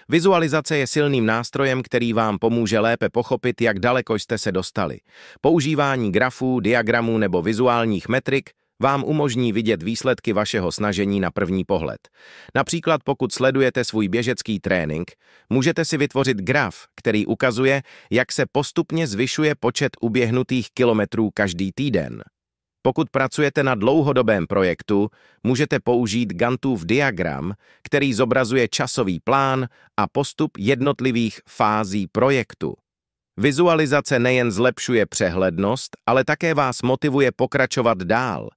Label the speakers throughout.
Speaker 1: Vizualizace je silným nástrojem, který vám pomůže lépe pochopit, jak daleko jste se dostali. Používání grafů, diagramů nebo vizuálních metrik vám umožní vidět výsledky vašeho snažení na první pohled. Například pokud sledujete svůj běžecký trénink, můžete si vytvořit graf, který ukazuje, jak se postupně zvyšuje počet uběhnutých kilometrů každý týden. Pokud pracujete na dlouhodobém projektu, můžete použít Ganttův diagram, který zobrazuje časový plán a postup jednotlivých fází projektu. Vizualizace nejen zlepšuje přehlednost, ale také vás motivuje pokračovat dál.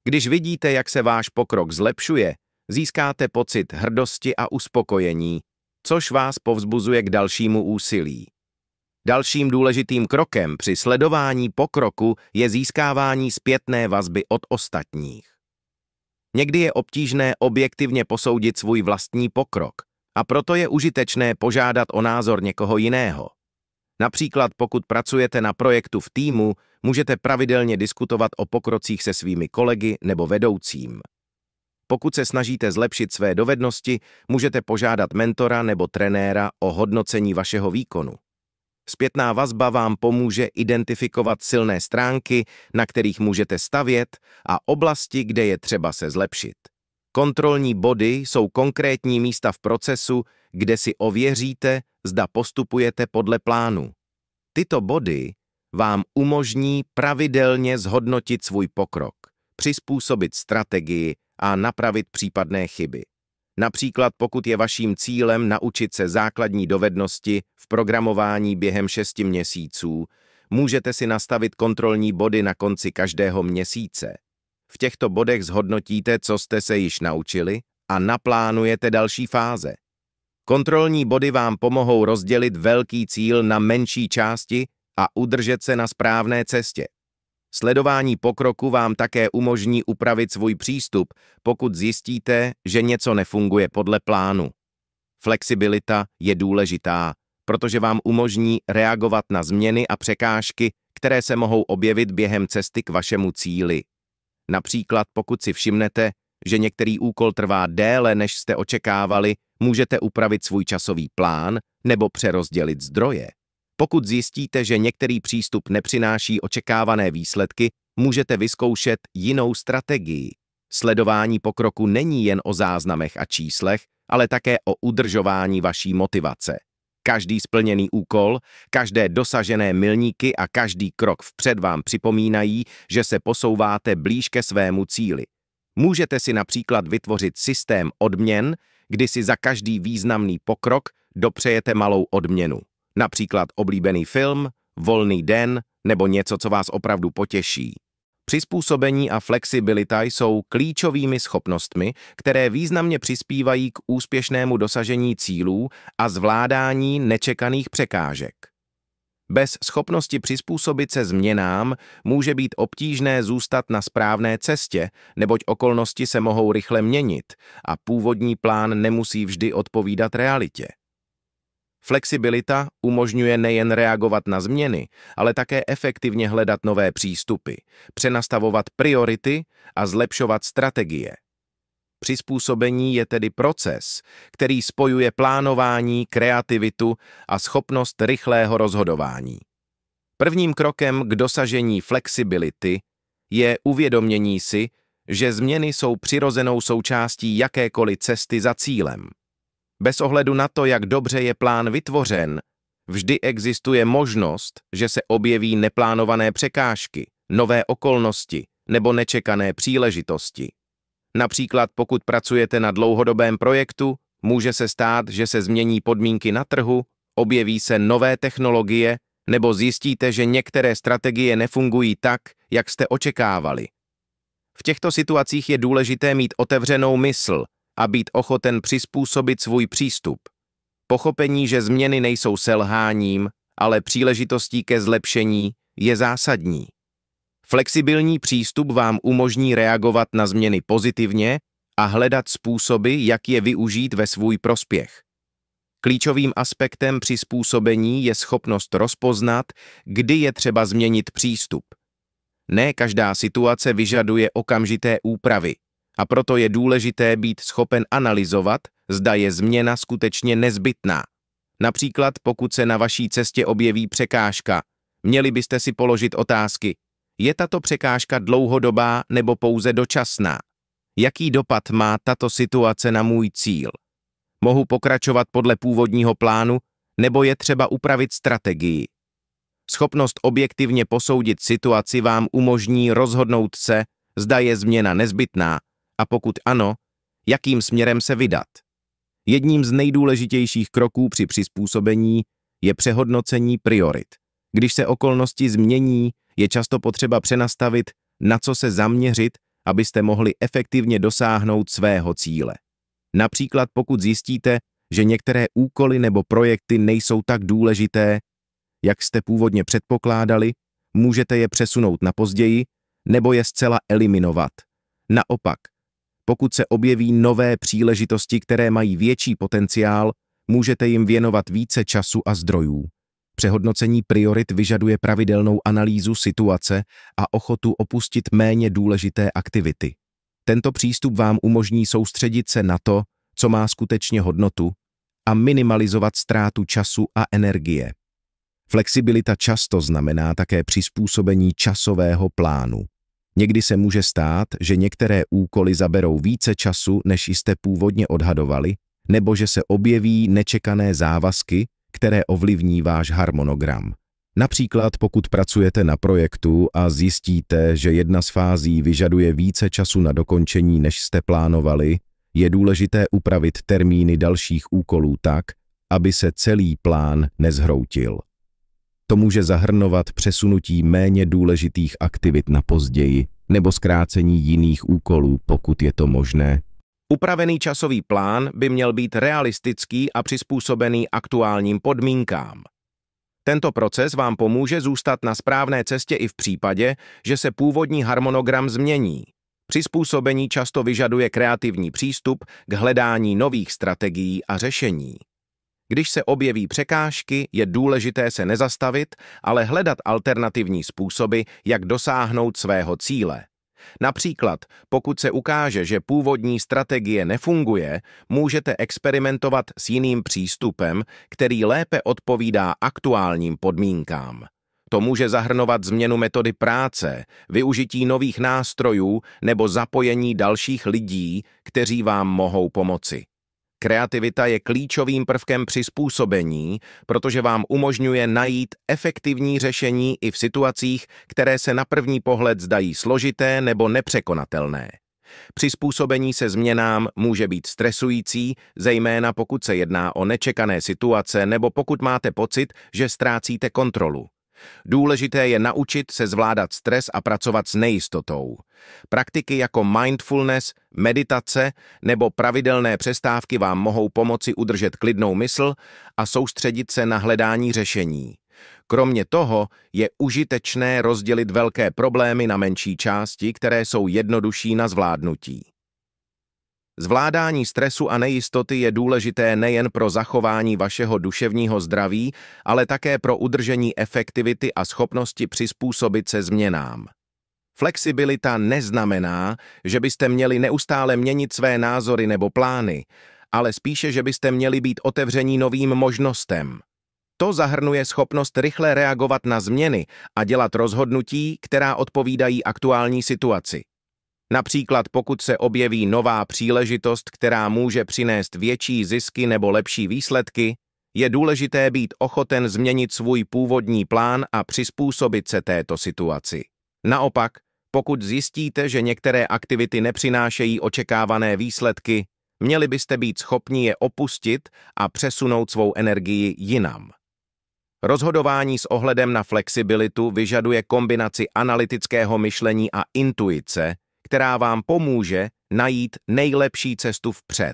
Speaker 1: Když vidíte, jak se váš pokrok zlepšuje, získáte pocit hrdosti a uspokojení, což vás povzbuzuje k dalšímu úsilí. Dalším důležitým krokem při sledování pokroku je získávání zpětné vazby od ostatních. Někdy je obtížné objektivně posoudit svůj vlastní pokrok, a proto je užitečné požádat o názor někoho jiného. Například pokud pracujete na projektu v týmu, můžete pravidelně diskutovat o pokrocích se svými kolegy nebo vedoucím. Pokud se snažíte zlepšit své dovednosti, můžete požádat mentora nebo trenéra o hodnocení vašeho výkonu. Zpětná vazba vám pomůže identifikovat silné stránky, na kterých můžete stavět, a oblasti, kde je třeba se zlepšit. Kontrolní body jsou konkrétní místa v procesu, kde si ověříte, zda postupujete podle plánu. Tyto body vám umožní pravidelně zhodnotit svůj pokrok, přizpůsobit strategii a napravit případné chyby. Například pokud je vaším cílem naučit se základní dovednosti v programování během 6 měsíců, můžete si nastavit kontrolní body na konci každého měsíce. V těchto bodech zhodnotíte, co jste se již naučili, a naplánujete další fáze. Kontrolní body vám pomohou rozdělit velký cíl na menší části a udržet se na správné cestě. Sledování pokroku vám také umožní upravit svůj přístup, pokud zjistíte, že něco nefunguje podle plánu. Flexibilita je důležitá, protože vám umožní reagovat na změny a překážky, které se mohou objevit během cesty k vašemu cíli. Například pokud si všimnete, že některý úkol trvá déle, než jste očekávali, můžete upravit svůj časový plán nebo přerozdělit zdroje. Pokud zjistíte, že některý přístup nepřináší očekávané výsledky, můžete vyzkoušet jinou strategii. Sledování pokroku není jen o záznamech a číslech, ale také o udržování vaší motivace. Každý splněný úkol, každé dosažené milníky a každý krok vpřed vám připomínají, že se posouváte blíž ke svému cíli. Můžete si například vytvořit systém odměn, kdy si za každý významný pokrok dopřejete malou odměnu. Například oblíbený film, volný den nebo něco, co vás opravdu potěší. Přizpůsobení a flexibilita jsou klíčovými schopnostmi, které významně přispívají k úspěšnému dosažení cílů a zvládání nečekaných překážek. Bez schopnosti přizpůsobit se změnám může být obtížné zůstat na správné cestě, neboť okolnosti se mohou rychle měnit a původní plán nemusí vždy odpovídat realitě. Flexibilita umožňuje nejen reagovat na změny, ale také efektivně hledat nové přístupy, přenastavovat priority a zlepšovat strategie. Přizpůsobení je tedy proces, který spojuje plánování, kreativitu a schopnost rychlého rozhodování. Prvním krokem k dosažení flexibility je uvědomění si, že změny jsou přirozenou součástí jakékoliv cesty za cílem. Bez ohledu na to, jak dobře je plán vytvořen, vždy existuje možnost, že se objeví neplánované překážky, nové okolnosti nebo nečekané příležitosti. Například pokud pracujete na dlouhodobém projektu, může se stát, že se změní podmínky na trhu, objeví se nové technologie nebo zjistíte, že některé strategie nefungují tak, jak jste očekávali. V těchto situacích je důležité mít otevřenou mysl a být ochoten přizpůsobit svůj přístup. Pochopení, že změny nejsou selháním, ale příležitostí ke zlepšení, je zásadní. Flexibilní přístup vám umožní reagovat na změny pozitivně a hledat způsoby, jak je využít ve svůj prospěch. Klíčovým aspektem přizpůsobení je schopnost rozpoznat, kdy je třeba změnit přístup. Ne každá situace vyžaduje okamžité úpravy. A proto je důležité být schopen analyzovat, zda je změna skutečně nezbytná. Například pokud se na vaší cestě objeví překážka, měli byste si položit otázky, je tato překážka dlouhodobá nebo pouze dočasná? Jaký dopad má tato situace na můj cíl? Mohu pokračovat podle původního plánu, nebo je třeba upravit strategii? Schopnost objektivně posoudit situaci vám umožní rozhodnout se, zda je změna nezbytná, a pokud ano, jakým směrem se vydat. Jedním z nejdůležitějších kroků při přizpůsobení je přehodnocení priorit. Když se okolnosti změní, je často potřeba přenastavit, na co se zaměřit, abyste mohli efektivně dosáhnout svého cíle. Například pokud zjistíte, že některé úkoly nebo projekty nejsou tak důležité, jak jste původně předpokládali, můžete je přesunout na později nebo je zcela eliminovat. Naopak, pokud se objeví nové příležitosti, které mají větší potenciál, můžete jim věnovat více času a zdrojů. Přehodnocení priorit vyžaduje pravidelnou analýzu situace a ochotu opustit méně důležité aktivity. Tento přístup vám umožní soustředit se na to, co má skutečně hodnotu, a minimalizovat ztrátu času a energie. Flexibilita často znamená také přizpůsobení časového plánu. Někdy se může stát, že některé úkoly zaberou více času, než jste původně odhadovali, nebo že se objeví nečekané závazky, které ovlivní váš harmonogram. Například pokud pracujete na projektu a zjistíte, že jedna z fází vyžaduje více času na dokončení, než jste plánovali, je důležité upravit termíny dalších úkolů tak, aby se celý plán nezhroutil. To může zahrnovat přesunutí méně důležitých aktivit na později nebo zkrácení jiných úkolů, pokud je to možné. Upravený časový plán by měl být realistický a přizpůsobený aktuálním podmínkám. Tento proces vám pomůže zůstat na správné cestě i v případě, že se původní harmonogram změní. Přizpůsobení často vyžaduje kreativní přístup k hledání nových strategií a řešení. Když se objeví překážky, je důležité se nezastavit, ale hledat alternativní způsoby, jak dosáhnout svého cíle. Například, pokud se ukáže, že původní strategie nefunguje, můžete experimentovat s jiným přístupem, který lépe odpovídá aktuálním podmínkám. To může zahrnovat změnu metody práce, využití nových nástrojů nebo zapojení dalších lidí, kteří vám mohou pomoci. Kreativita je klíčovým prvkem přizpůsobení, protože vám umožňuje najít efektivní řešení i v situacích, které se na první pohled zdají složité nebo nepřekonatelné. Přizpůsobení se změnám může být stresující, zejména pokud se jedná o nečekané situace nebo pokud máte pocit, že ztrácíte kontrolu. Důležité je naučit se zvládat stres a pracovat s nejistotou. Praktiky jako mindfulness, meditace nebo pravidelné přestávky vám mohou pomoci udržet klidnou mysl a soustředit se na hledání řešení. Kromě toho je užitečné rozdělit velké problémy na menší části, které jsou jednodušší na zvládnutí. Zvládání stresu a nejistoty je důležité nejen pro zachování vašeho duševního zdraví, ale také pro udržení efektivity a schopnosti přizpůsobit se změnám. Flexibilita neznamená, že byste měli neustále měnit své názory nebo plány, ale spíše, že byste měli být otevření novým možnostem. To zahrnuje schopnost rychle reagovat na změny a dělat rozhodnutí, která odpovídají aktuální situaci. Například pokud se objeví nová příležitost, která může přinést větší zisky nebo lepší výsledky, je důležité být ochoten změnit svůj původní plán a přizpůsobit se této situaci. Naopak, pokud zjistíte, že některé aktivity nepřinášejí očekávané výsledky, měli byste být schopni je opustit a přesunout svou energii jinam. Rozhodování s ohledem na flexibilitu vyžaduje kombinaci analytického myšlení a intuice, která vám pomůže najít nejlepší cestu vpřed.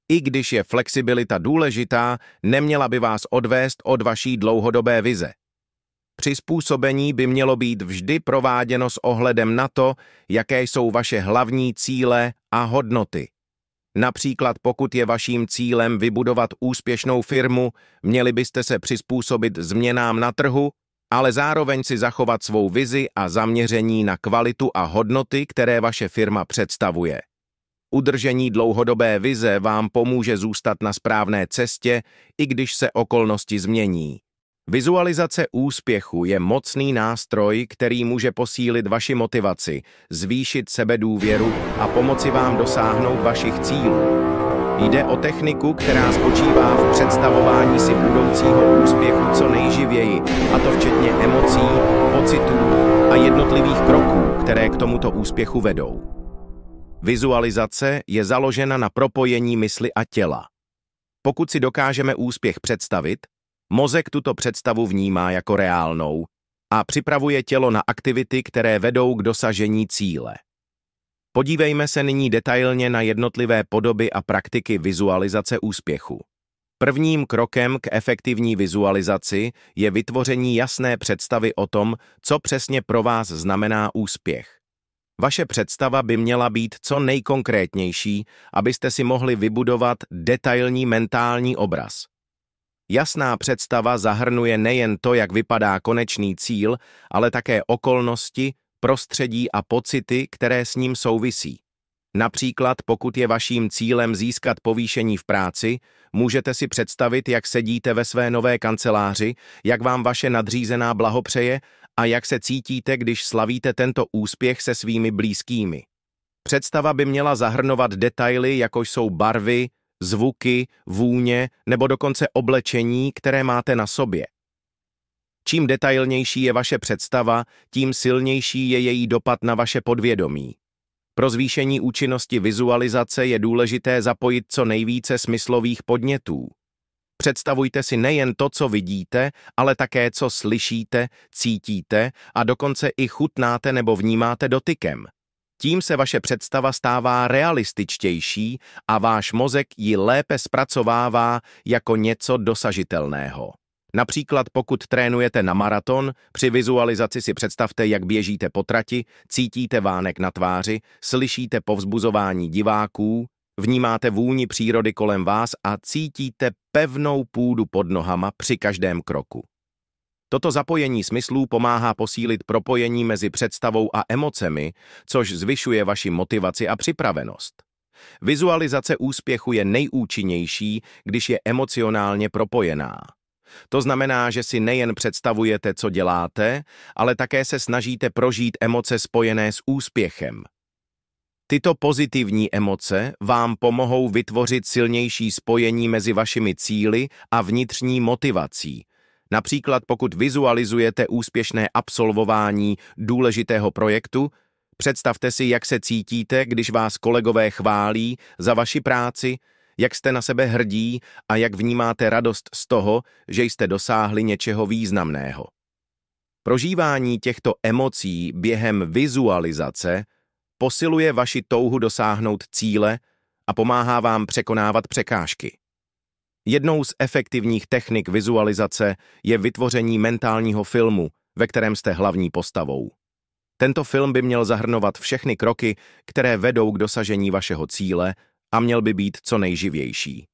Speaker 1: I když je flexibilita důležitá, neměla by vás odvést od vaší dlouhodobé vize. Přizpůsobení by mělo být vždy prováděno s ohledem na to, jaké jsou vaše hlavní cíle a hodnoty. Například pokud je vaším cílem vybudovat úspěšnou firmu, měli byste se přizpůsobit změnám na trhu, ale zároveň si zachovat svou vizi a zaměření na kvalitu a hodnoty, které vaše firma představuje. Udržení dlouhodobé vize vám pomůže zůstat na správné cestě, i když se okolnosti změní. Vizualizace úspěchu je mocný nástroj, který může posílit vaši motivaci, zvýšit sebedůvěru a pomoci vám dosáhnout vašich cílů. Jde o techniku, která spočívá v představování si budoucího úspěchu co nejživěji, a to včetně emocí, pocitů a jednotlivých kroků, které k tomuto úspěchu vedou. Vizualizace je založena na propojení mysli a těla. Pokud si dokážeme úspěch představit, mozek tuto představu vnímá jako reálnou a připravuje tělo na aktivity, které vedou k dosažení cíle. Podívejme se nyní detailně na jednotlivé podoby a praktiky vizualizace úspěchu. Prvním krokem k efektivní vizualizaci je vytvoření jasné představy o tom, co přesně pro vás znamená úspěch. Vaše představa by měla být co nejkonkrétnější, abyste si mohli vybudovat detailní mentální obraz. Jasná představa zahrnuje nejen to, jak vypadá konečný cíl, ale také okolnosti, prostředí a pocity, které s ním souvisí. Například, pokud je vaším cílem získat povýšení v práci, můžete si představit, jak sedíte ve své nové kanceláři, jak vám vaše nadřízená blahopřeje a jak se cítíte, když slavíte tento úspěch se svými blízkými. Představa by měla zahrnovat detaily, jako jsou barvy, zvuky, vůně nebo dokonce oblečení, které máte na sobě. Čím detailnější je vaše představa, tím silnější je její dopad na vaše podvědomí. Pro zvýšení účinnosti vizualizace je důležité zapojit co nejvíce smyslových podnětů. Představujte si nejen to, co vidíte, ale také, co slyšíte, cítíte a dokonce i chutnáte nebo vnímáte dotykem. Tím se vaše představa stává realističtější a váš mozek ji lépe zpracovává jako něco dosažitelného. Například pokud trénujete na maraton, při vizualizaci si představte, jak běžíte po trati, cítíte vánek na tváři, slyšíte povzbuzování diváků, vnímáte vůni přírody kolem vás a cítíte pevnou půdu pod nohama při každém kroku. Toto zapojení smyslů pomáhá posílit propojení mezi představou a emocemi, což zvyšuje vaši motivaci a připravenost. Vizualizace úspěchu je nejúčinnější, když je emocionálně propojená. To znamená, že si nejen představujete, co děláte, ale také se snažíte prožít emoce spojené s úspěchem. Tyto pozitivní emoce vám pomohou vytvořit silnější spojení mezi vašimi cíli a vnitřní motivací. Například pokud vizualizujete úspěšné absolvování důležitého projektu, představte si, jak se cítíte, když vás kolegové chválí za vaši práci, jak jste na sebe hrdí a jak vnímáte radost z toho, že jste dosáhli něčeho významného. Prožívání těchto emocí během vizualizace posiluje vaši touhu dosáhnout cíle a pomáhá vám překonávat překážky. Jednou z efektivních technik vizualizace je vytvoření mentálního filmu, ve kterém jste hlavní postavou. Tento film by měl zahrnovat všechny kroky, které vedou k dosažení vašeho cíle a měl by být co nejživější.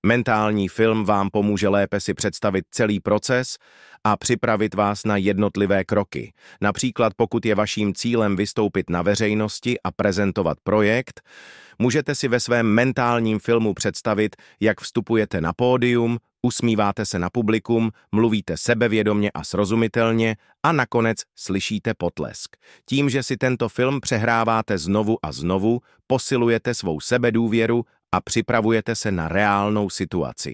Speaker 1: Mentální film vám pomůže lépe si představit celý proces a připravit vás na jednotlivé kroky. Například pokud je vaším cílem vystoupit na veřejnosti a prezentovat projekt, můžete si ve svém mentálním filmu představit, jak vstupujete na pódium, usmíváte se na publikum, mluvíte sebevědomě a srozumitelně a nakonec slyšíte potlesk. Tím, že si tento film přehráváte znovu a znovu, posilujete svou sebedůvěru a připravujete se na reálnou situaci.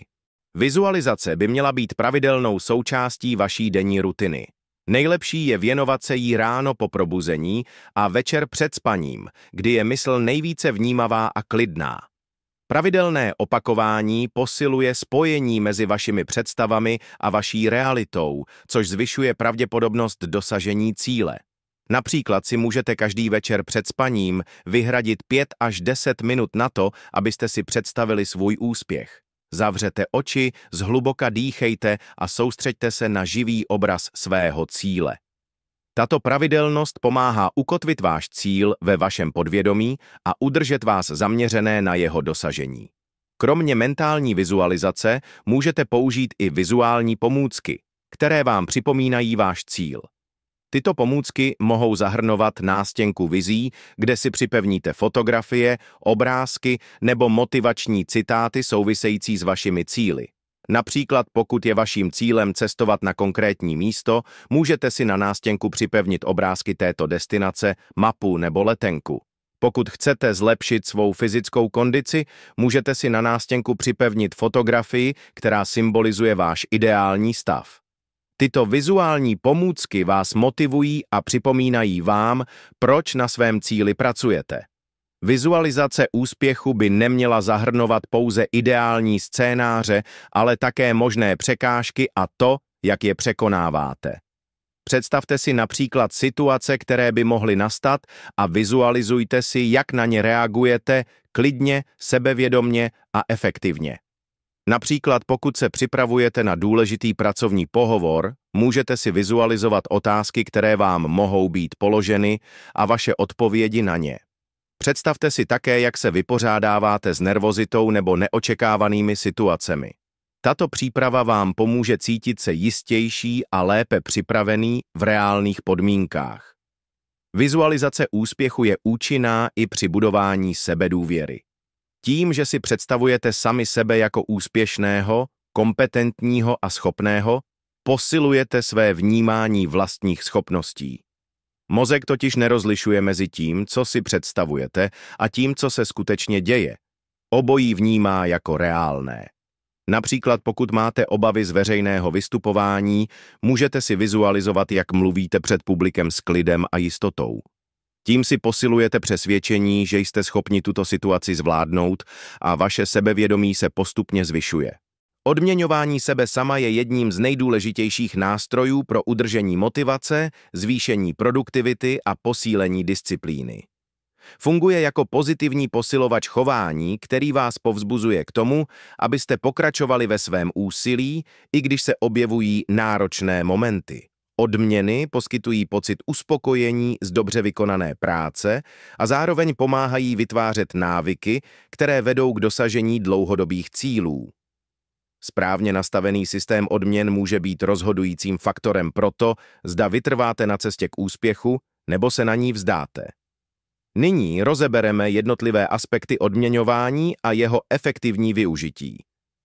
Speaker 1: Vizualizace by měla být pravidelnou součástí vaší denní rutiny. Nejlepší je věnovat se jí ráno po probuzení a večer před spaním, kdy je mysl nejvíce vnímavá a klidná. Pravidelné opakování posiluje spojení mezi vašimi představami a vaší realitou, což zvyšuje pravděpodobnost dosažení cíle. Například si můžete každý večer před spaním vyhradit 5 až 10 minut na to, abyste si představili svůj úspěch. Zavřete oči, zhluboka dýchejte a soustřeďte se na živý obraz svého cíle. Tato pravidelnost pomáhá ukotvit váš cíl ve vašem podvědomí a udržet vás zaměřené na jeho dosažení. Kromě mentální vizualizace můžete použít i vizuální pomůcky, které vám připomínají váš cíl. Tyto pomůcky mohou zahrnovat nástěnku vizí, kde si připevníte fotografie, obrázky nebo motivační citáty související s vašimi cíli. Například pokud je vaším cílem cestovat na konkrétní místo, můžete si na nástěnku připevnit obrázky této destinace, mapu nebo letenku. Pokud chcete zlepšit svou fyzickou kondici, můžete si na nástěnku připevnit fotografii, která symbolizuje váš ideální stav. Tyto vizuální pomůcky vás motivují a připomínají vám, proč na svém cíli pracujete. Vizualizace úspěchu by neměla zahrnovat pouze ideální scénáře, ale také možné překážky a to, jak je překonáváte. Představte si například situace, které by mohly nastat a vizualizujte si, jak na ně reagujete klidně, sebevědomně a efektivně. Například pokud se připravujete na důležitý pracovní pohovor, můžete si vizualizovat otázky, které vám mohou být položeny a vaše odpovědi na ně. Představte si také, jak se vypořádáváte s nervozitou nebo neočekávanými situacemi. Tato příprava vám pomůže cítit se jistější a lépe připravený v reálných podmínkách. Vizualizace úspěchu je účinná i při budování sebedůvěry. Tím, že si představujete sami sebe jako úspěšného, kompetentního a schopného, posilujete své vnímání vlastních schopností. Mozek totiž nerozlišuje mezi tím, co si představujete, a tím, co se skutečně děje. Obojí vnímá jako reálné. Například pokud máte obavy z veřejného vystupování, můžete si vizualizovat, jak mluvíte před publikem s klidem a jistotou. Tím si posilujete přesvědčení, že jste schopni tuto situaci zvládnout a vaše sebevědomí se postupně zvyšuje. Odměňování sebe sama je jedním z nejdůležitějších nástrojů pro udržení motivace, zvýšení produktivity a posílení disciplíny. Funguje jako pozitivní posilovač chování, který vás povzbuzuje k tomu, abyste pokračovali ve svém úsilí, i když se objevují náročné momenty. Odměny poskytují pocit uspokojení z dobře vykonané práce a zároveň pomáhají vytvářet návyky, které vedou k dosažení dlouhodobých cílů. Správně nastavený systém odměn může být rozhodujícím faktorem pro to, zda vytrváte na cestě k úspěchu nebo se na ní vzdáte. Nyní rozebereme jednotlivé aspekty odměňování a jeho efektivní využití.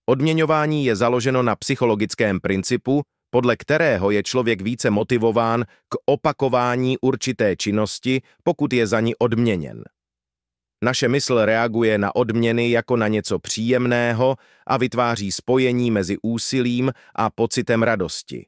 Speaker 1: Odměňování je založeno na psychologickém principu, podle kterého je člověk více motivován k opakování určité činnosti, pokud je za ní odměněn. Naše mysl reaguje na odměny jako na něco příjemného a vytváří spojení mezi úsilím a pocitem radosti.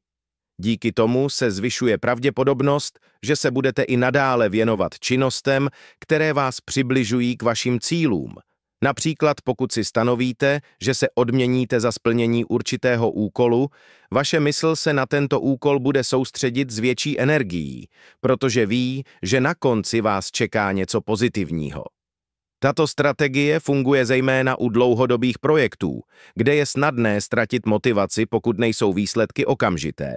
Speaker 1: Díky tomu se zvyšuje pravděpodobnost, že se budete i nadále věnovat činnostem, které vás přibližují k vašim cílům. Například pokud si stanovíte, že se odměníte za splnění určitého úkolu, vaše mysl se na tento úkol bude soustředit s větší energií, protože ví, že na konci vás čeká něco pozitivního. Tato strategie funguje zejména u dlouhodobých projektů, kde je snadné ztratit motivaci, pokud nejsou výsledky okamžité.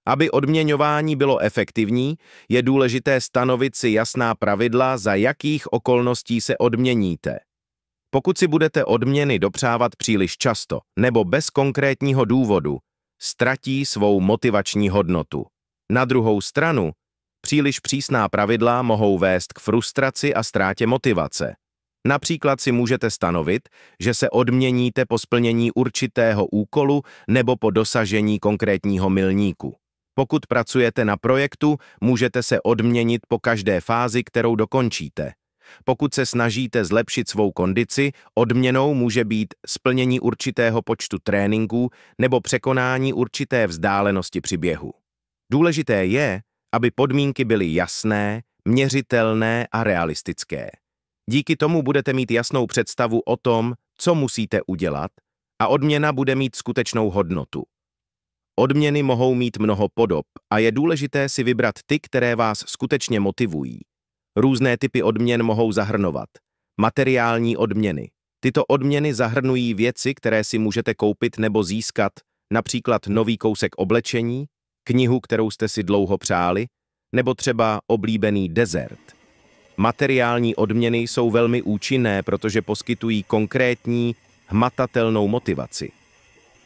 Speaker 1: Aby odměňování bylo efektivní, je důležité stanovit si jasná pravidla, za jakých okolností se odměníte. Pokud si budete odměny dopřávat příliš často nebo bez konkrétního důvodu, ztratí svou motivační hodnotu. Na druhou stranu, příliš přísná pravidla mohou vést k frustraci a ztrátě motivace. Například si můžete stanovit, že se odměníte po splnění určitého úkolu nebo po dosažení konkrétního milníku. Pokud pracujete na projektu, můžete se odměnit po každé fázi, kterou dokončíte. Pokud se snažíte zlepšit svou kondici, odměnou může být splnění určitého počtu tréninků nebo překonání určité vzdálenosti při běhu. Důležité je, aby podmínky byly jasné, měřitelné a realistické. Díky tomu budete mít jasnou představu o tom, co musíte udělat, a odměna bude mít skutečnou hodnotu. Odměny mohou mít mnoho podob a je důležité si vybrat ty, které vás skutečně motivují. Různé typy odměn mohou zahrnovat materiální odměny. Tyto odměny zahrnují věci, které si můžete koupit nebo získat, například nový kousek oblečení, knihu, kterou jste si dlouho přáli, nebo třeba oblíbený dezert. Materiální odměny jsou velmi účinné, protože poskytují konkrétní, hmatatelnou motivaci.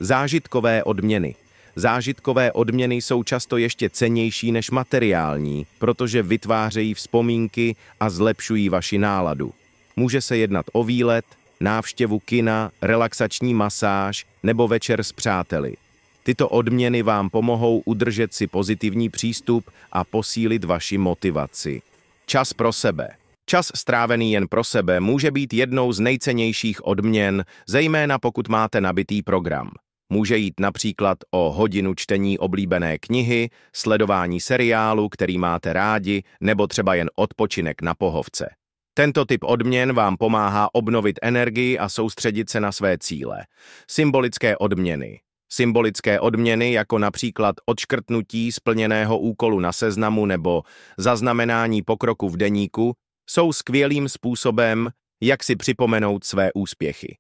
Speaker 1: Zážitkové odměny Zážitkové odměny jsou často ještě cennější než materiální, protože vytvářejí vzpomínky a zlepšují vaši náladu. Může se jednat o výlet, návštěvu kina, relaxační masáž nebo večer s přáteli. Tyto odměny vám pomohou udržet si pozitivní přístup a posílit vaši motivaci. Čas pro sebe. Čas strávený jen pro sebe může být jednou z nejcennějších odměn, zejména pokud máte nabitý program. Může jít například o hodinu čtení oblíbené knihy, sledování seriálu, který máte rádi, nebo třeba jen odpočinek na pohovce. Tento typ odměn vám pomáhá obnovit energii a soustředit se na své cíle. Symbolické odměny. Symbolické odměny, jako například odškrtnutí splněného úkolu na seznamu nebo zaznamenání pokroku v deníku, jsou skvělým způsobem, jak si připomenout své úspěchy.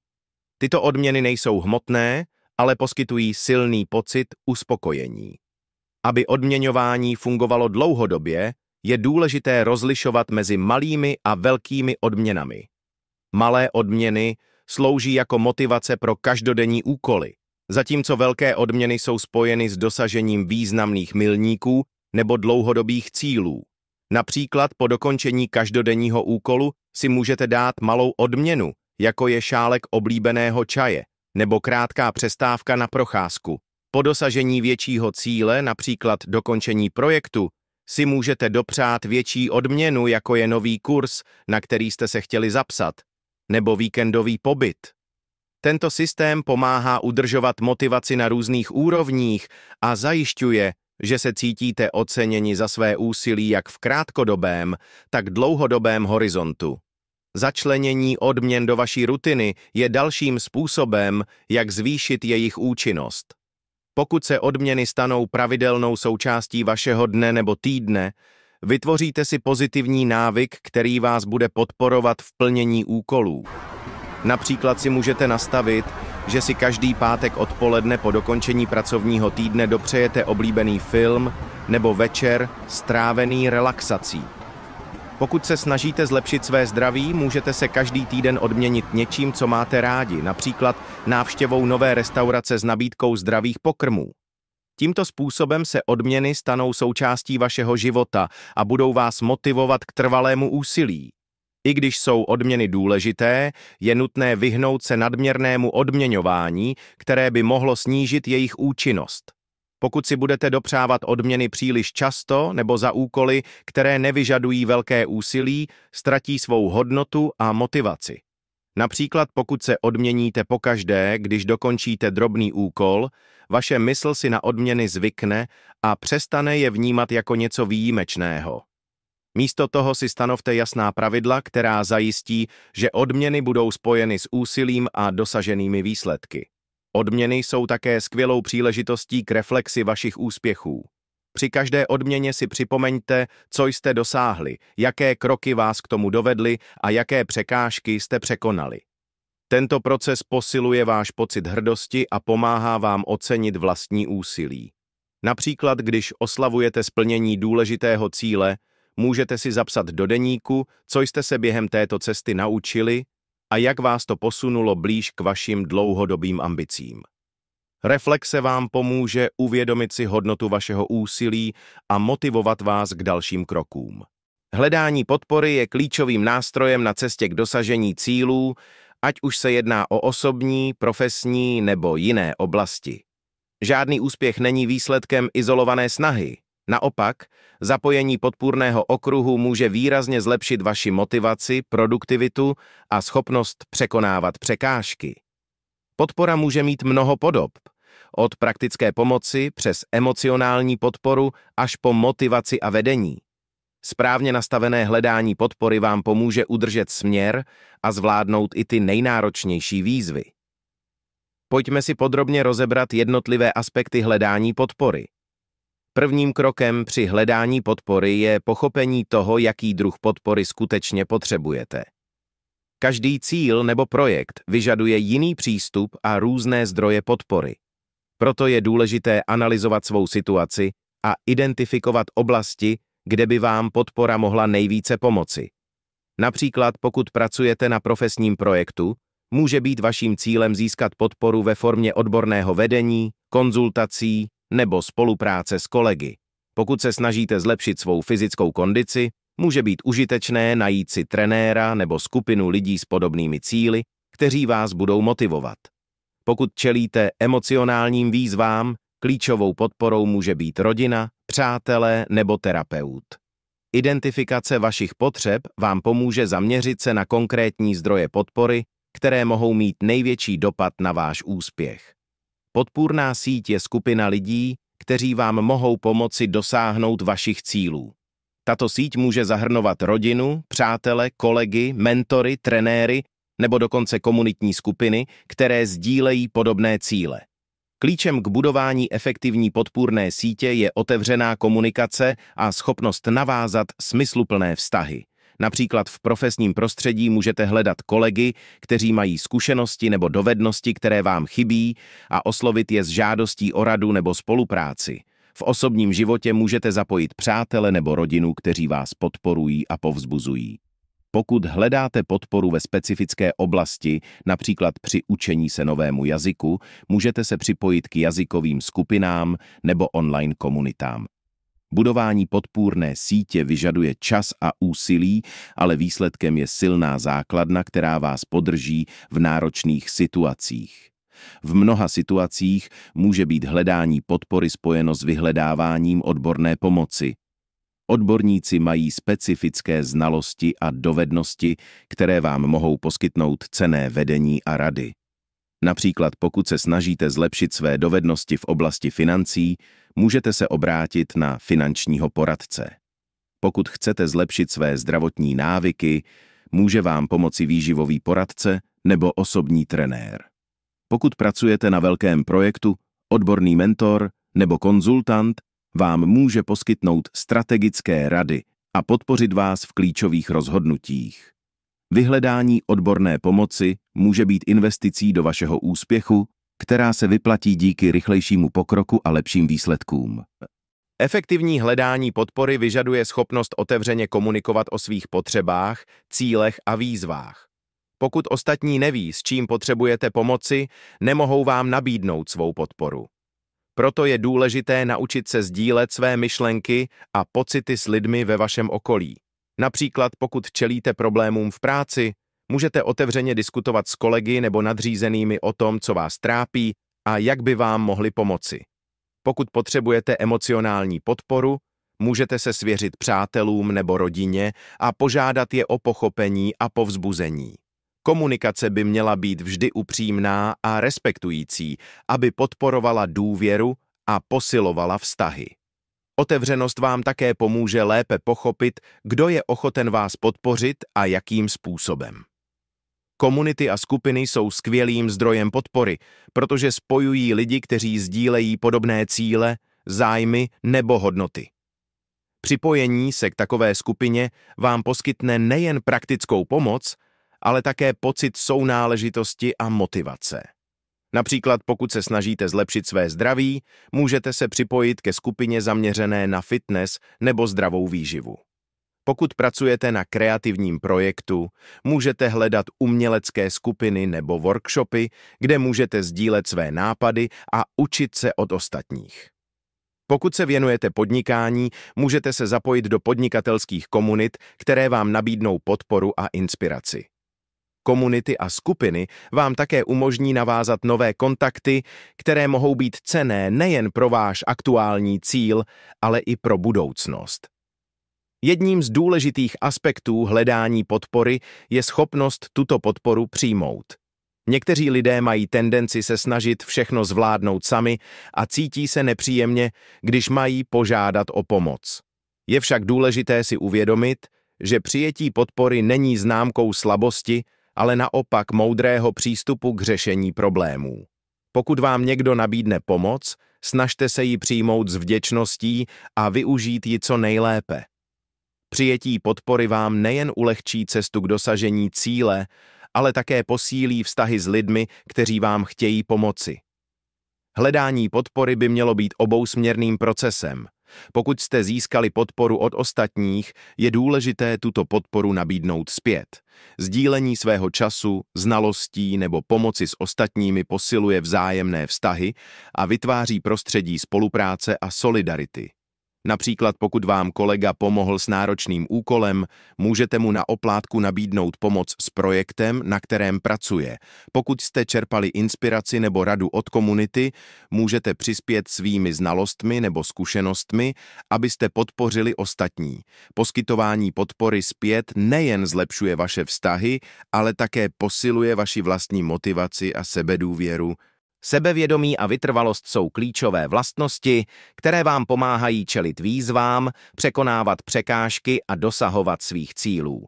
Speaker 1: Tyto odměny nejsou hmotné, ale poskytují silný pocit uspokojení. Aby odměňování fungovalo dlouhodobě, je důležité rozlišovat mezi malými a velkými odměnami. Malé odměny slouží jako motivace pro každodenní úkoly, zatímco velké odměny jsou spojeny s dosažením významných milníků nebo dlouhodobých cílů. Například po dokončení každodenního úkolu si můžete dát malou odměnu, jako je šálek oblíbeného čaje, nebo krátká přestávka na procházku. Po dosažení většího cíle, například dokončení projektu, si můžete dopřát větší odměnu, jako je nový kurz, na který jste se chtěli zapsat, nebo víkendový pobyt. Tento systém pomáhá udržovat motivaci na různých úrovních a zajišťuje, že se cítíte oceněni za své úsilí jak v krátkodobém, tak dlouhodobém horizontu. Začlenění odměn do vaší rutiny je dalším způsobem, jak zvýšit jejich účinnost. Pokud se odměny stanou pravidelnou součástí vašeho dne nebo týdne, vytvoříte si pozitivní návyk, který vás bude podporovat v plnění úkolů. Například si můžete nastavit, že si každý pátek odpoledne po dokončení pracovního týdne dopřejete oblíbený film nebo večer strávený relaxací. Pokud se snažíte zlepšit své zdraví, můžete se každý týden odměnit něčím, co máte rádi, například návštěvou nové restaurace s nabídkou zdravých pokrmů. Tímto způsobem se odměny stanou součástí vašeho života a budou vás motivovat k trvalému úsilí. I když jsou odměny důležité, je nutné vyhnout se nadměrnému odměňování, které by mohlo snížit jejich účinnost. Pokud si budete dopřávat odměny příliš často nebo za úkoly, které nevyžadují velké úsilí, ztratí svou hodnotu a motivaci. Například pokud se odměníte pokaždé, když dokončíte drobný úkol, vaše mysl si na odměny zvykne a přestane je vnímat jako něco výjimečného. Místo toho si stanovte jasná pravidla, která zajistí, že odměny budou spojeny s úsilím a dosaženými výsledky. Odměny jsou také skvělou příležitostí k reflexi vašich úspěchů. Při každé odměně si připomeňte, co jste dosáhli, jaké kroky vás k tomu dovedly a jaké překážky jste překonali. Tento proces posiluje váš pocit hrdosti a pomáhá vám ocenit vlastní úsilí. Například, když oslavujete splnění důležitého cíle, můžete si zapsat do deníku, co jste se během této cesty naučili a jak vás to posunulo blíž k vašim dlouhodobým ambicím. Reflexe vám pomůže uvědomit si hodnotu vašeho úsilí a motivovat vás k dalším krokům. Hledání podpory je klíčovým nástrojem na cestě k dosažení cílů, ať už se jedná o osobní, profesní nebo jiné oblasti. Žádný úspěch není výsledkem izolované snahy. Naopak, zapojení podpůrného okruhu může výrazně zlepšit vaši motivaci, produktivitu a schopnost překonávat překážky. Podpora může mít mnoho podob, od praktické pomoci přes emocionální podporu až po motivaci a vedení. Správně nastavené hledání podpory vám pomůže udržet směr a zvládnout i ty nejnáročnější výzvy. Pojďme si podrobně rozebrat jednotlivé aspekty hledání podpory. Prvním krokem při hledání podpory je pochopení toho, jaký druh podpory skutečně potřebujete. Každý cíl nebo projekt vyžaduje jiný přístup a různé zdroje podpory. Proto je důležité analyzovat svou situaci a identifikovat oblasti, kde by vám podpora mohla nejvíce pomoci. Například pokud pracujete na profesním projektu, může být vaším cílem získat podporu ve formě odborného vedení, konzultací nebo spolupráce s kolegy. Pokud se snažíte zlepšit svou fyzickou kondici, může být užitečné najít si trenéra nebo skupinu lidí s podobnými cíli, kteří vás budou motivovat. Pokud čelíte emocionálním výzvám, klíčovou podporou může být rodina, přátelé nebo terapeut. Identifikace vašich potřeb vám pomůže zaměřit se na konkrétní zdroje podpory, které mohou mít největší dopad na váš úspěch. Podpůrná síť je skupina lidí, kteří vám mohou pomoci dosáhnout vašich cílů. Tato síť může zahrnovat rodinu, přátele, kolegy, mentory, trenéry nebo dokonce komunitní skupiny, které sdílejí podobné cíle. Klíčem k budování efektivní podpůrné sítě je otevřená komunikace a schopnost navázat smysluplné vztahy. Například v profesním prostředí můžete hledat kolegy, kteří mají zkušenosti nebo dovednosti, které vám chybí, a oslovit je s žádostí o radu nebo spolupráci. V osobním životě můžete zapojit přátele nebo rodinu, kteří vás podporují a povzbuzují. Pokud hledáte podporu ve specifické oblasti, například při učení se novému jazyku, můžete se připojit k jazykovým skupinám nebo online komunitám. Budování podpůrné sítě vyžaduje čas a úsilí, ale výsledkem je silná základna, která vás podrží v náročných situacích. V mnoha situacích může být hledání podpory spojeno s vyhledáváním odborné pomoci. Odborníci mají specifické znalosti a dovednosti, které vám mohou poskytnout cenné vedení a rady. Například pokud se snažíte zlepšit své dovednosti v oblasti financí, můžete se obrátit na finančního poradce. Pokud chcete zlepšit své zdravotní návyky, může vám pomoci výživový poradce nebo osobní trenér. Pokud pracujete na velkém projektu, odborný mentor nebo konzultant vám může poskytnout strategické rady a podpořit vás v klíčových rozhodnutích. Vyhledání odborné pomoci může být investicí do vašeho úspěchu, která se vyplatí díky rychlejšímu pokroku a lepším výsledkům.
Speaker 2: Efektivní hledání podpory vyžaduje schopnost otevřeně komunikovat o svých potřebách, cílech a výzvách. Pokud ostatní neví, s čím potřebujete pomoci, nemohou vám nabídnout svou podporu. Proto je důležité naučit se sdílet své myšlenky a pocity s lidmi ve vašem okolí. Například pokud čelíte problémům v práci, můžete otevřeně diskutovat s kolegy nebo nadřízenými o tom, co vás trápí a jak by vám mohli pomoci. Pokud potřebujete emocionální podporu, můžete se svěřit přátelům nebo rodině a požádat je o pochopení a povzbuzení. Komunikace by měla být vždy upřímná a respektující, aby podporovala důvěru a posilovala vztahy. Otevřenost vám také pomůže lépe pochopit, kdo je ochoten vás podpořit a jakým způsobem. Komunity a skupiny jsou skvělým zdrojem podpory, protože spojují lidi, kteří sdílejí podobné cíle, zájmy nebo hodnoty. Připojení se k takové skupině vám poskytne nejen praktickou pomoc, ale také pocit sounáležitosti a motivace. Například pokud se snažíte zlepšit své zdraví, můžete se připojit ke skupině zaměřené na fitness nebo zdravou výživu. Pokud pracujete na kreativním projektu, můžete hledat umělecké skupiny nebo workshopy, kde můžete sdílet své nápady a učit se od ostatních. Pokud se věnujete podnikání, můžete se zapojit do podnikatelských komunit, které vám nabídnou podporu a inspiraci. Komunity a skupiny vám také umožní navázat nové kontakty, které mohou být cenné nejen pro váš aktuální cíl, ale i pro budoucnost. Jedním z důležitých aspektů hledání podpory je schopnost tuto podporu přijmout. Někteří lidé mají tendenci se snažit všechno zvládnout sami a cítí se nepříjemně, když mají požádat o pomoc. Je však důležité si uvědomit, že přijetí podpory není známkou slabosti, ale naopak moudrého přístupu k řešení problémů. Pokud vám někdo nabídne pomoc, snažte se ji přijmout s vděčností a využít ji co nejlépe. Přijetí podpory vám nejen ulehčí cestu k dosažení cíle, ale také posílí vztahy s lidmi, kteří vám chtějí pomoci. Hledání podpory by mělo být obousměrným procesem. Pokud jste získali podporu od ostatních, je důležité tuto podporu nabídnout zpět. Sdílení svého času, znalostí nebo pomoci s ostatními posiluje vzájemné vztahy a vytváří prostředí spolupráce a solidarity. Například pokud vám kolega pomohl s náročným úkolem, můžete mu na oplátku nabídnout pomoc s projektem, na kterém pracuje. Pokud jste čerpali inspiraci nebo radu od komunity, můžete přispět svými znalostmi nebo zkušenostmi, abyste podpořili ostatní. Poskytování podpory zpět nejen zlepšuje vaše vztahy, ale také posiluje vaši vlastní motivaci a sebedůvěru. Sebevědomí a vytrvalost jsou klíčové vlastnosti, které vám pomáhají čelit výzvám, překonávat překážky a dosahovat svých cílů.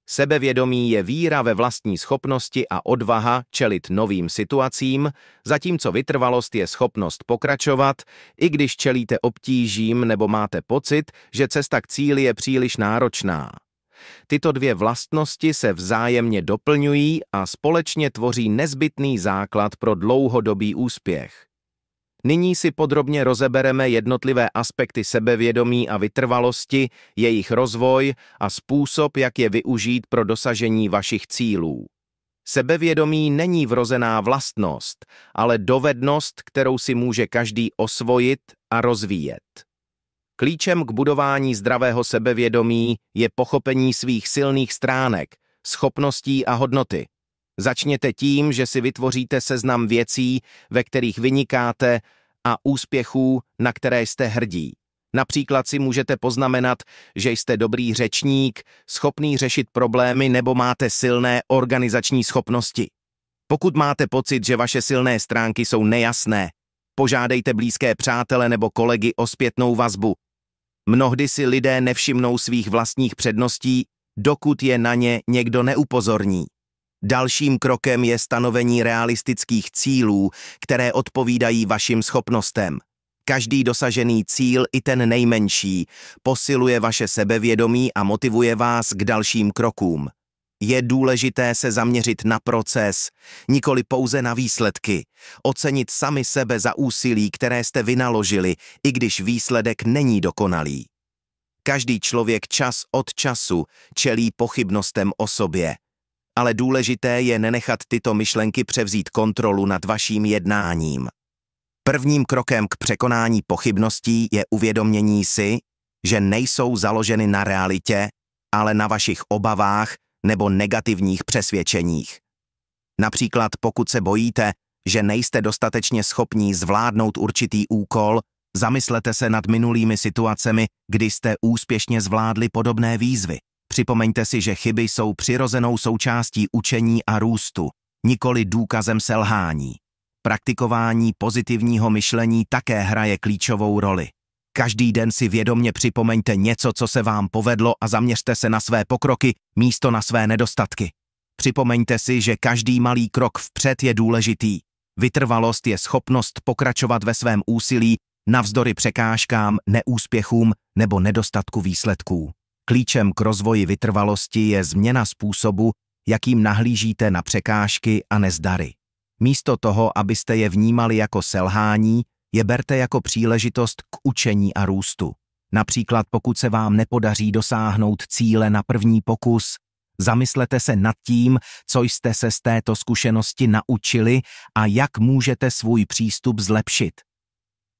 Speaker 2: Sebevědomí je víra ve vlastní schopnosti a odvaha čelit novým situacím, zatímco vytrvalost je schopnost pokračovat, i když čelíte obtížím nebo máte pocit, že cesta k cíli je příliš náročná. Tyto dvě vlastnosti se vzájemně doplňují a společně tvoří nezbytný základ pro dlouhodobý úspěch. Nyní si podrobně rozebereme jednotlivé aspekty sebevědomí a vytrvalosti, jejich rozvoj a způsob, jak je využít pro dosažení vašich cílů. Sebevědomí není vrozená vlastnost, ale dovednost, kterou si může každý osvojit a rozvíjet. Klíčem k budování zdravého sebevědomí je pochopení svých silných stránek, schopností a hodnoty. Začněte tím, že si vytvoříte seznam věcí, ve kterých vynikáte, a úspěchů, na které jste hrdí. Například si můžete poznamenat, že jste dobrý řečník, schopný řešit problémy nebo máte silné organizační schopnosti. Pokud máte pocit, že vaše silné stránky jsou nejasné, požádejte blízké přátele nebo kolegy o zpětnou vazbu. Mnohdy si lidé nevšimnou svých vlastních předností, dokud je na ně někdo neupozorní. Dalším krokem je stanovení realistických cílů, které odpovídají vašim schopnostem. Každý dosažený cíl, i ten nejmenší, posiluje vaše sebevědomí a motivuje vás k dalším krokům. Je důležité se zaměřit na proces, nikoli pouze na výsledky. Ocenit sami sebe za úsilí, které jste vynaložili, i když výsledek není dokonalý. Každý člověk čas od času čelí pochybnostem o sobě. Ale důležité je nenechat tyto myšlenky převzít kontrolu nad vaším jednáním. Prvním krokem k překonání pochybností je uvědomění si, že nejsou založeny na realitě, ale na vašich obavách nebo negativních přesvědčeních. Například pokud se bojíte, že nejste dostatečně schopní zvládnout určitý úkol, zamyslete se nad minulými situacemi, kdy jste úspěšně zvládli podobné výzvy. Připomeňte si, že chyby jsou přirozenou součástí učení a růstu, nikoli důkazem selhání. Praktikování pozitivního myšlení také hraje klíčovou roli. Každý den si vědomě připomeňte něco, co se vám povedlo, a zaměřte se na své pokroky místo na své nedostatky. Připomeňte si, že každý malý krok vpřed je důležitý. Vytrvalost je schopnost pokračovat ve svém úsilí navzdory překážkám, neúspěchům nebo nedostatku výsledků. Klíčem k rozvoji vytrvalosti je změna způsobu, jakým nahlížíte na překážky a nezdary. Místo toho, abyste je vnímali jako selhání, je berte jako příležitost k učení a růstu. Například pokud se vám nepodaří dosáhnout cíle na první pokus, zamyslete se nad tím, co jste se z této zkušenosti naučili a jak můžete svůj přístup zlepšit.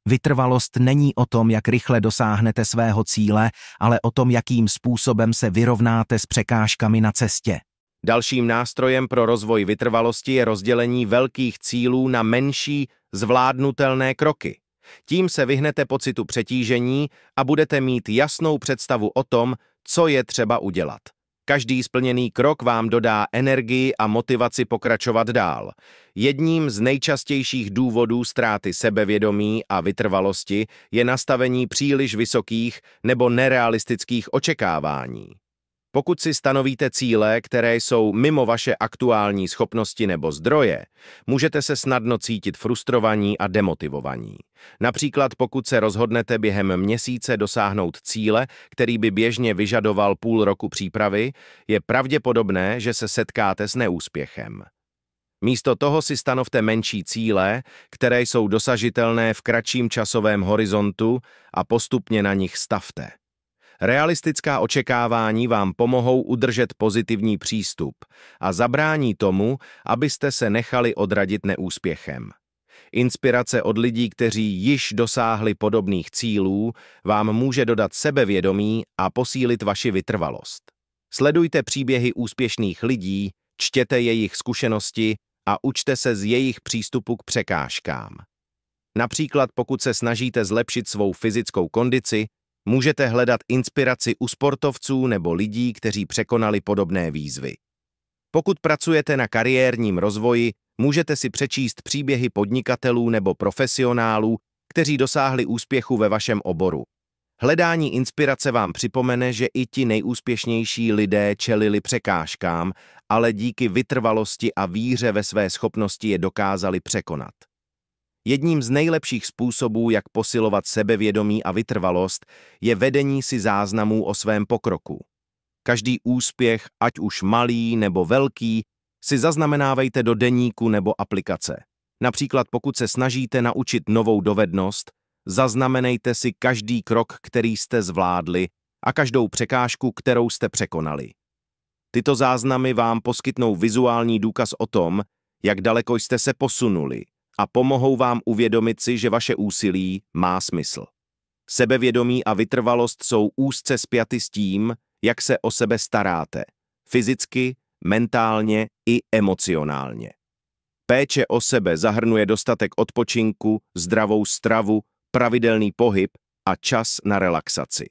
Speaker 2: Vytrvalost není o tom, jak rychle dosáhnete svého cíle, ale o tom, jakým způsobem se vyrovnáte s překážkami na cestě.
Speaker 1: Dalším nástrojem pro rozvoj vytrvalosti je rozdělení velkých cílů na menší, zvládnutelné kroky. Tím se vyhnete pocitu přetížení a budete mít jasnou představu o tom, co je třeba udělat. Každý splněný krok vám dodá energii a motivaci pokračovat dál. Jedním z nejčastějších důvodů ztráty sebevědomí a vytrvalosti je nastavení příliš vysokých nebo nerealistických očekávání. Pokud si stanovíte cíle, které jsou mimo vaše aktuální schopnosti nebo zdroje, můžete se snadno cítit frustrovaní a demotivovaní. Například pokud se rozhodnete během měsíce dosáhnout cíle, který by běžně vyžadoval půl roku přípravy, je pravděpodobné, že se setkáte s neúspěchem.
Speaker 2: Místo toho si stanovte menší cíle, které jsou dosažitelné v kratším časovém horizontu a postupně na nich stavte. Realistická očekávání vám pomohou udržet pozitivní přístup a zabrání tomu, abyste se nechali odradit neúspěchem. Inspirace od lidí, kteří již dosáhli podobných cílů, vám může dodat sebevědomí a posílit vaši vytrvalost. Sledujte příběhy úspěšných lidí, čtěte jejich zkušenosti a učte se z jejich přístupu k překážkám. Například pokud se snažíte zlepšit svou fyzickou kondici, můžete hledat inspiraci u sportovců nebo lidí, kteří překonali podobné výzvy. Pokud pracujete na kariérním rozvoji, můžete si přečíst příběhy podnikatelů nebo profesionálů, kteří dosáhli úspěchu ve vašem oboru. Hledání inspirace vám připomene, že i ti nejúspěšnější lidé čelili překážkám, ale díky vytrvalosti a víře ve své schopnosti je dokázali překonat. Jedním z nejlepších způsobů, jak posilovat sebevědomí a vytrvalost, je vedení si záznamů o svém pokroku. Každý úspěch, ať už malý nebo velký, si zaznamenávejte do deníku nebo aplikace. Například pokud se snažíte naučit novou dovednost, zaznamenejte si každý krok, který jste zvládli a každou překážku, kterou jste překonali. Tyto záznamy vám poskytnou vizuální důkaz o tom, jak daleko jste se posunuli a pomohou vám uvědomit si, že vaše úsilí má smysl. Sebevědomí a vytrvalost jsou úzce spjaty s tím, jak se o sebe staráte, fyzicky, mentálně i emocionálně. Péče o sebe zahrnuje dostatek odpočinku, zdravou stravu, pravidelný pohyb a čas na relaxaci.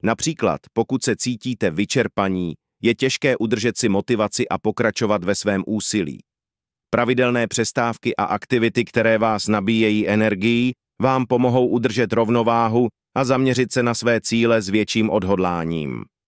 Speaker 2: Například, pokud se cítíte vyčerpaní, je těžké udržet si motivaci a pokračovat ve svém úsilí. Pravidelné přestávky a aktivity, které vás nabíjejí energií, vám pomohou udržet rovnováhu a zaměřit se na své cíle s větším odhodláním.